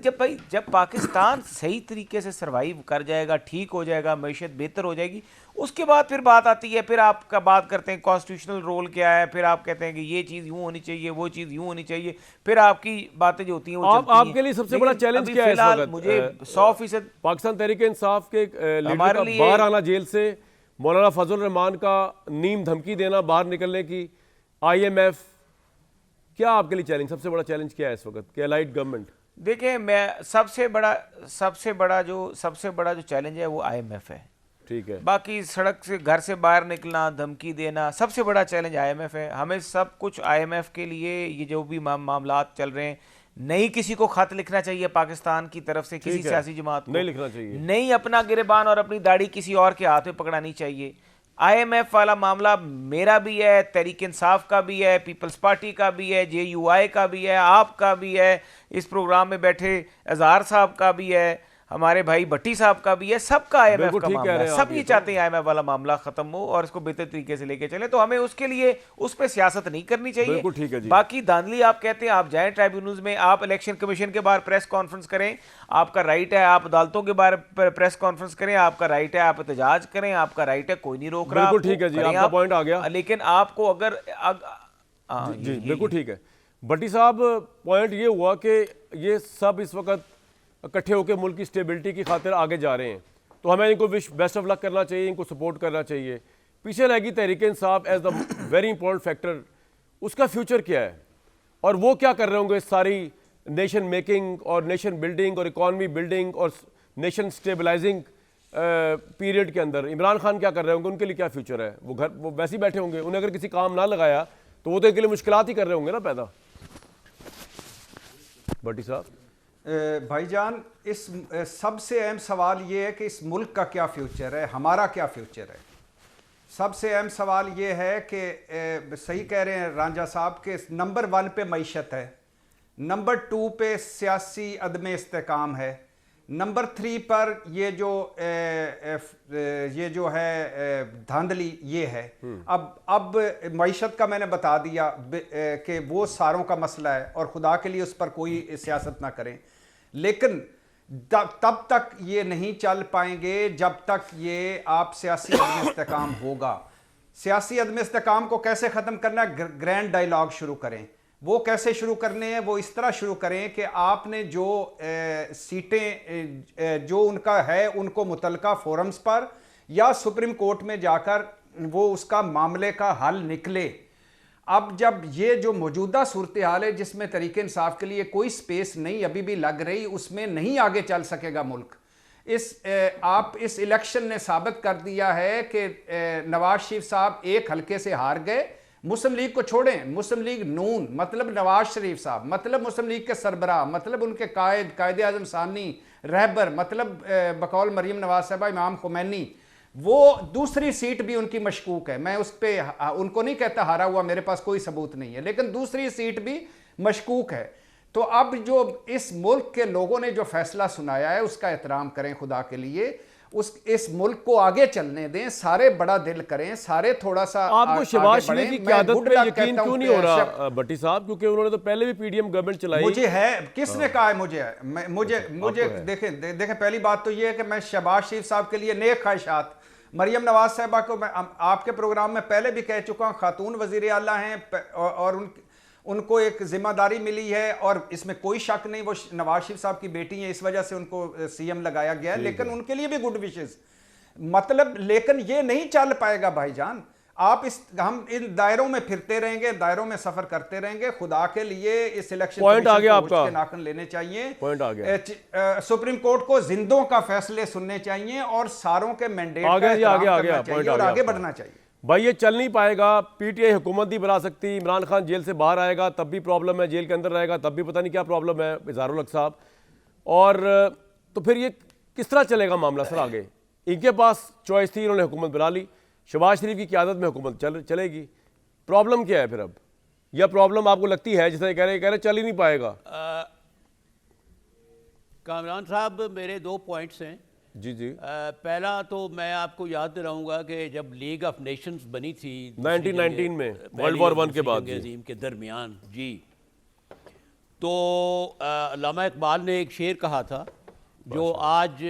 जब पाकिस्तान सही तरीके से सर्वाइव कर जाएगा, ठीक हो जाएगा, मैशत बेहतर हो जाएगी, उसके बाद फिर बात आती है, फिर आपका बात करते हैं कॉन्स्टिट्यूशनल रोल क्या है, फिर आप कहते हैं कि ये चीज़ यूँ होनी चाहिए, वो चीज़ यूँ होनी चाहिए, फिर आपकी बातें जो होती हैं वो चलती हैं। आपके लिए सबसे बड़ा चैलेंज क्या है इस वक्त? मुझे 100% पाकिस्तान तहरीक इंसाफ के लीडर का बाहर आना जेल से, मौलाना फजल रहमान का नीम धमकी देना बाहर निकलने की, IMF, क्या आपके लिए चैलेंज, सबसे बड़ा चैलेंज क्या है इस वक्त कि अलाइड गवर्नमेंट? देखिए, मैं सबसे बड़ा जो चैलेंज है वो IMF है। ठीक है, बाकी सड़क से, घर से बाहर निकलना, धमकी देना, सबसे बड़ा चैलेंज IMF है। हमें सब कुछ IMF के लिए, ये जो भी मामलात चल रहे हैं, नहीं किसी को खत लिखना चाहिए पाकिस्तान की तरफ से किसी सियासी जमात को, नहीं लिखना चाहिए, नहीं अपना गिरबान और अपनी दाढ़ी किसी और के हाथ में पकड़ानी चाहिए। IMF वाला मामला मेरा भी है, तहरीक इंसाफ का भी है, पीपल्स पार्टी का भी है, JUI का भी है, आपका भी है, इस प्रोग्राम में बैठे अजहार साहब का भी है, हमारे भाई भट्टी साहब का भी है, सबका IMF का मामला है। सब ये चाहते हैं IMF वाला मामला खत्म हो और इसको बेहतर तरीके से लेके चले। तो हमें उसके लिए उस पर सियासत नहीं करनी चाहिए। बिल्कुल ठीक है जी। बाकी धांधली आप कहते हैं, आप जाएं ट्राइब्यूनल्स में, आप इलेक्शन कमीशन के बाहर प्रेस कॉन्फ्रेंस करें, आपका राइट है, आप अदालतों के बाहर प्रेस कॉन्फ्रेंस करें, आपका राइट है, आप एहतजाज करें, आपका राइट है, कोई नहीं रोक रहा। बिल्कुल ठीक है जी, आपका पॉइंट आ गया। लेकिन आपको अगर जी बिल्कुल ठीक है भट्टी साहब, पॉइंट ये हुआ कि ये सब इस वक्त इकट्ठे होकर मुल्क की स्टेबिलिटी की खातिर आगे जा रहे हैं, तो हमें इनको विश बेस्ट ऑफ लक करना चाहिए, इनको सपोर्ट करना चाहिए। पीछे रहेगी Tehreek Insaf as the very important factor, उसका फ्यूचर क्या है और वो क्या कर रहे होंगे इस सारी नेशन मेकिंग और नेशन बिल्डिंग और इकॉनमी बिल्डिंग और नेशन स्टेबलाइजिंग पीरियड के अंदर? इमरान खान क्या कर रहे होंगे, उनके लिए क्या फ्यूचर है? वो वैसे ही बैठे होंगे, उन्हें अगर किसी काम ना लगाया तो वो तो इनके लिए मुश्किलात ही कर रहे होंगे ना पैदा। भट्टी साहब, भाईजान, इस सबसे अहम सवाल ये है कि इस मुल्क का क्या फ्यूचर है, हमारा क्या फ्यूचर है। सबसे अहम सवाल ये है कि सही कह रहे हैं रांझा साहब के नंबर 1 पे मईशत है, नंबर 2 पे सियासी अदम इस्तेकाम है, नंबर 3 पर ये जो है धांधली ये है। अब मईशत का मैंने बता दिया कि वो सारों का मसला है और खुदा के लिए उस पर कोई सियासत ना करें, लेकिन तब तक ये नहीं चल पाएंगे जब तक ये आप सियासी अदम इस्तेकाम होगा। सियासी अदम इस्तेकाम को कैसे ख़त्म करना है? ग्रैंड डायलॉग शुरू करें। वो कैसे शुरू करने हैं? वो इस तरह शुरू करें कि आपने जो सीटें जो उनका है उनको मुतलका फोरम्स पर या सुप्रीम कोर्ट में जाकर वो उसका मामले का हल निकले। अब जब ये जो मौजूदा सूरत हाल है जिसमें तरीके इंसाफ के लिए कोई स्पेस नहीं अभी भी लग रही, उसमें नहीं आगे चल सकेगा मुल्क। आप इस इलेक्शन ने साबित कर दिया है कि नवाज शरीफ साहब एक हल्के से हार गए। मुस्लिम लीग को छोड़ें, मुस्लिम लीग नून मतलब नवाज शरीफ साहब, मतलब मुस्लिम लीग के सरबराह, मतलब उनके कायद आजम सानी रहबर, मतलब बकौल मरीम नवाज साहबा इमाम खुमैनी, वो दूसरी सीट भी उनकी मशकूक है। मैं उस पर उनको नहीं कहता हारा हुआ, मेरे पास कोई सबूत नहीं है, लेकिन दूसरी सीट भी मशकूक है। तो अब जो इस मुल्क के लोगों ने जो फैसला सुनाया है उसका एहतराम करें खुदा के लिए, इस मुल्क को आगे चलने दें, सारे बड़ा दिल करें, सारे थोड़ा सा। आपको शहबाज शरीफ की क़यादत पे यकीन क्यों नहीं हो रहा भट्टी साहब? क्योंकि उन्होंने तो पहले भी PDM गवर्नमेंट चलाई। मुझे है, किसने कहा है मुझे है? मुझे देखें पहली बात तो ये है कि मैं शहबाज शरीफ साहब के लिए नेक ख्वाहिशात, मरियम नवाज साहबा को मैं आपके प्रोग्राम में पहले भी कह चुका हूँ, खातून वज़ीर आला हैं और उनको एक जिम्मेदारी मिली है और इसमें कोई शक नहीं, वो नवाज शरीफ साहब की बेटी है, इस वजह से उनको CM लगाया गया है, लेकिन उनके लिए भी गुड विशेस। मतलब लेकिन ये नहीं चल पाएगा भाईजान। हम इन दायरों में फिरते रहेंगे, दायरों में सफर करते रहेंगे। खुदा के लिए इस इलेक्शन पॉइंट आ गया आपका, के नाखन लेने चाहिए। पॉइंट आ गया। सुप्रीम कोर्ट को जिंदों का फैसले सुनने चाहिए और सारों के मैंडेट का एहतराम करना चाहिए और आगे बढ़ना चाहिए। भाई ये चल नहीं पाएगा, PTI हुकूमत नहीं बना सकती, इमरान खान जेल से बाहर आएगा तब भी प्रॉब्लम है, जेल के अंदर रहेगा तब भी पता नहीं क्या प्रॉब्लम है, इज़हारुल हक साहब। और तो फिर ये किस तरह चलेगा मामला सर आगे? इनके पास चॉइस थी, इन्होंने हुकूमत बना ली, शहबाज शरीफ की क़यादत में हुकूमत चलेगी। प्रॉब्लम क्या है फिर अब, या प्रॉब्लम आपको लगती है जैसे कह रहे चल ही नहीं पाएगा? कामरान साहब, मेरे 2 पॉइंट्स हैं। जी जी। पहला तो मैं आपको याद दिलाऊंगा कि जब लीग ऑफ नेशंस बनी थी 1919 में, वर्ल्ड वॉर 1 के बाद अजीम के दरमियान जी, तो अल्लामा इकबाल ने एक शेर कहा था जो आज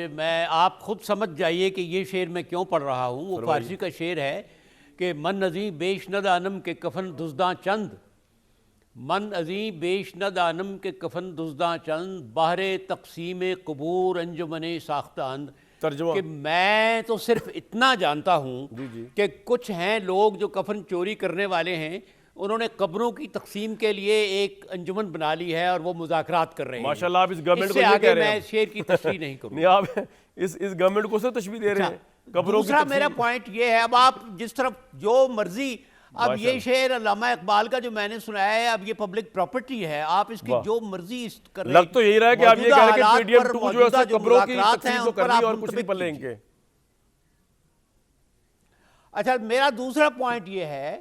आप खुद समझ जाइए कि ये शेर मैं क्यों पढ़ रहा हूँ। वो फारसी का शेर है कि मन अज़ीं बेश न दानम के कफन दुज़दां चंद, मन अज़ीं बेश न दानम के कफन दुज़दां चंद, बाहरे तक़सीम कबूर अंजुमने साख्तांद। तर्जुमा कि मैं तो सिर्फ इतना जानता हूँ कि कुछ हैं लोग जो कफन चोरी करने वाले हैं, उन्होंने कब्रों की तकसीम के लिए एक अंजुमन बना ली है और वो मुज़ाकरात कर रहे हैं। माशाल्लाह, आप इस गवर्नमेंट को इससे ये आगे कह रहे मैं हैं। शेर की तशरीह नहीं करूँ। नहीं, आप इस गवर्नमेंट को से तशबीह दे रहे हैं कब्रों की दूसरा तकसीम। मेरा पॉइंट ये है, अब आप जिस तरफ जो मर्जी, अब ये शेर अल्लामा इकबाल का जो मैंने सुनाया है, अब ये पब्लिक प्रॉपर्टी है, आप इसकी जो मर्जी कर रहे हैं। लग तो यही रहा है कि आप ये कह रहे हैं कि पीडीएम 2 जो है कब्रों की तकसीम तो कर ली और कुछ नहीं पल्ले इनके। अच्छा, मेरा दूसरा पॉइंट ये है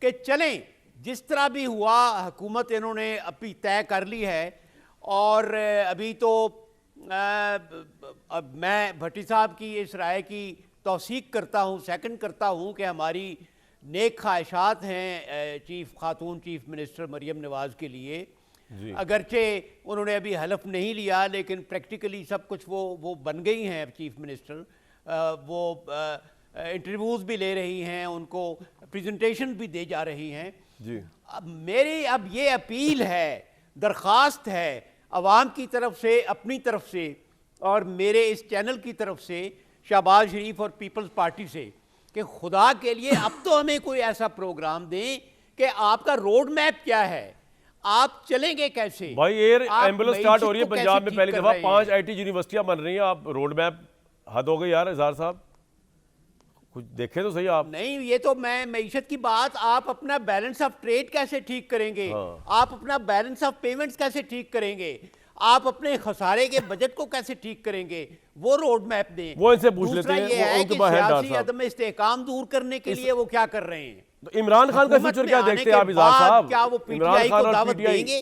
कि चलें जिस तरह भी हुआ, हुकूमत इन्होंने अभी तय कर ली है, और अभी तो अब मैं भट्टी साहब की इस राय की तौसीक करता हूँ, सेकंड करता हूँ कि हमारी नेक ख्वाहिशात हैं चीफ मिनिस्टर मरियम नवाज़ के लिए। अगरचे उन्होंने अभी हलफ नहीं लिया, लेकिन प्रैक्टिकली सब कुछ वो बन गई हैं चीफ मिनिस्टर। वो इंटरव्यूज़ भी ले रही हैं, उनको प्रेजेंटेशन भी दे जा रही हैं जी। अब मेरी ये अपील है, दरख्वास्त है अवाम की तरफ से, अपनी तरफ से, और मेरे इस चैनल की तरफ से, शहबाज शरीफ और पीपल्स पार्टी से, कि खुदा के लिए अब तो हमें कोई ऐसा प्रोग्राम दें कि आपका रोड मैप क्या है, आप चलेंगे कैसे। भाई एयर एम्बुलेंस स्टार्ट हो रही है पंजाब में पहली दफा, 5 IT यूनिवर्सिटियां बन रही हैं, आप रोड मैप, हद हो गई यार इज़हार साहब, कुछ देखे तो सही आप। नहीं, ये तो मैं मईशत की बात, आप अपना बैलेंस ऑफ ट्रेड कैसे ठीक करेंगे, आप अपना बैलेंस ऑफ पेमेंट्स कैसे ठीक करेंगे, आप अपने खसारे के बजट को कैसे ठीक करेंगे, वो रोड मैप दें। वो इनसे पूछ लेते हैं, ये है उनके कि पास है सियासी साहब। अदम इस्तेहकाम दूर करने के लिए वो क्या कर रहे हैं। तो इमरान खान का फ्यूचर क्या देखते हैं आप इज़हार साहब? क्या वो पीटीआई को दावत देंगे?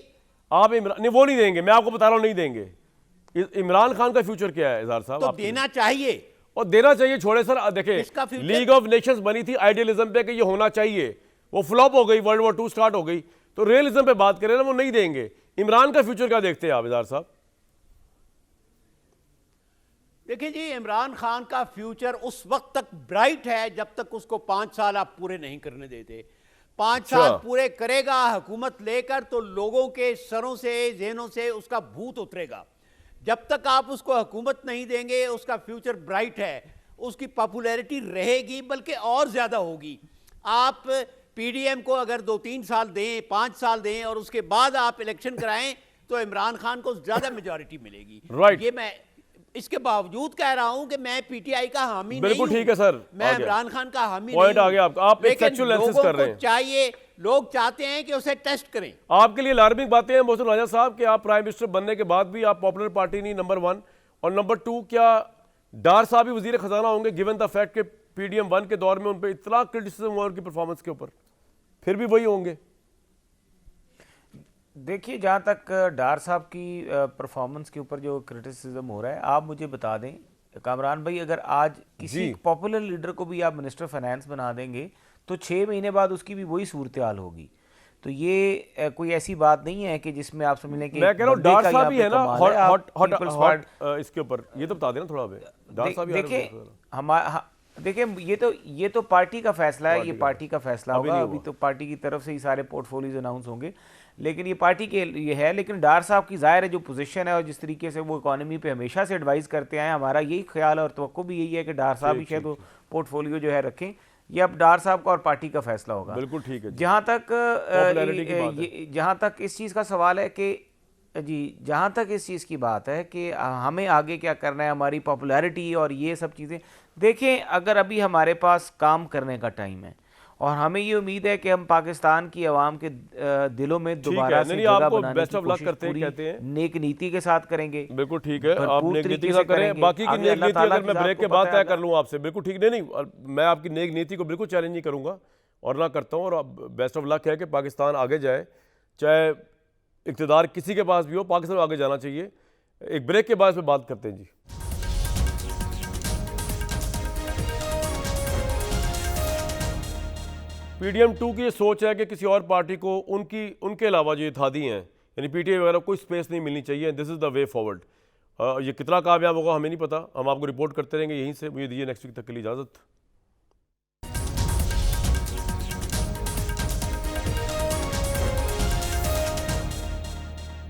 आप इमरान नहीं, वो नहीं देंगे, मैं आपको बता रहा हूँ नहीं देंगे। इमरान खान का फ्यूचर क्या है इज़हार साहब? तो देना चाहिए, और देना चाहिए, छोड़े सर। देखें, लीग ऑफ नेशंस बनी थी आइडियलिज्म पे कि ये होना चाहिए, वो फ्लॉप हो गई, वर्ल्ड वॉर 2 स्टार्ट हो गई, तो रियलिज्म पे बात करें ना, वो नहीं देंगे। इमरान का फ्यूचर क्या देखते हैं आप इज़हार साहब? देखिए जी, इमरान खान का फ्यूचर उस वक्त तक ब्राइट है जब तक उसको 5 साल आप पूरे नहीं करने देते। 5 साल पूरे करेगा हुकूमत लेकर तो लोगों के सरों से, ज़हनों से उसका भूत उतरेगा। जब तक आप उसको हुकूमत नहीं देंगे, उसका फ्यूचर ब्राइट है, उसकी पॉपुलैरिटी रहेगी, बल्कि और ज़्यादा होगी। आप पीडीएम को अगर 2-3 साल दें, 5 साल दें, और उसके बाद आप इलेक्शन कराएं, तो इमरान खान को ज़्यादा मेजॉरिटी मिलेगी। राइट। ये मैं इसके बावजूद कह रहा हूं कि मैं पीटीआई का हामी नहीं हूं। बिल्कुल ठीक है सर, मैं इमरान खान का हामी पॉइंट नहीं आ गया आपका। आप एक फैक्चुअल एनालिसिस कर रहे हैं। चाहिए, लोग चाहते हैं कि उसे टेस्ट करें। आपके लिए अलार्मिंग बातें हैं मोहसिन राजा साहब कि आप प्राइम मिनिस्टर बनने के बाद भी आप पॉपुलर पार्टी नहीं, नंबर 1, और नंबर 2, क्या डार साहब ही वजीर खजाना होंगे गिवन द फैक्ट कि पीडीएम 1 के दौर में उन पर इतना क्रिटिसिज्म हुआ उनकी परफॉर्मेंस के ऊपर, फिर भी वही होंगे? देखिए, जहाँ तक डार साहब की परफॉर्मेंस के ऊपर जो क्रिटिसिज्म हो रहा है, आप मुझे बता दें कामरान भाई, अगर आज किसी पॉपुलर लीडर को भी आप मिनिस्टर फाइनेंस बना देंगे तो 6 महीने बाद उसकी भी वही सूरत हाल होगी। तो ये कोई ऐसी बात नहीं है कि जिसमें आप समझ लें कि मैं कह रहा हूँ डार साहब भी है ना हॉट इसके ऊपर, ये तो बता देना थोड़ा। डार साहब देखिए ये तो पार्टी का फैसला है, ये पार्टी का फैसला होगा। अभी तो पार्टी की तरफ से ही सारे पोर्टफोलियोज अनाउंस होंगे, लेकिन ये पार्टी के लिए है। लेकिन डार साहब की ज़ाहिर है जो पोजीशन है और जिस तरीके से वो इकॉनमी पे हमेशा से एडवाइस करते आए, हमारा यही ख्याल और तवक्को भी यही है कि डार साहब ही शायद वो पोर्टफोलियो जो है रखें। ये अब डार साहब का और पार्टी का फैसला होगा। बिल्कुल ठीक है। जहाँ तक इस चीज़ का सवाल है कि जहाँ तक इस चीज़ की बात है कि हमें आगे क्या करना है, हमारी पॉपुलैरिटी और ये सब चीज़ें, देखें अगर अभी हमारे पास काम करने का टाइम है और हमें ये उम्मीद है कि हम पाकिस्तान की आवाम के दिलों में दोबारा से जगह बनाने की कोशिश पूरी नेक नीति के साथ करेंगे। बिल्कुल ठीक है, आप नेक नीति के साथ करें। बाकी की नेक नीति अगर मैं ब्रेक के बाद तय कर लूँ आपसे, बिल्कुल ठीक नहीं, मैं आपकी नेक नीति को बिल्कुल चैलेंज नहीं करूंगा, और ना करता हूँ। और बेस्ट ऑफ लक है कि पाकिस्तान आगे जाए, चाहे इक़्तिदार किसी के पास भी हो, पाकिस्तान आगे जाना चाहिए। एक ब्रेक के बाद इस पर बात करते हैं जी। PDM2 की ये सोच है कि किसी और पार्टी को उनके अलावा जो इत्तेहादी हैं यानी PTI वगैरह कोई स्पेस नहीं मिलनी चाहिए। This is the way forward. ये कितना कामयाब होगा हमें नहीं पता, हम आपको रिपोर्ट करते रहेंगे यहीं से। मुझे दीजिए नेक्स्ट वीक तक के लिए इजाज़त।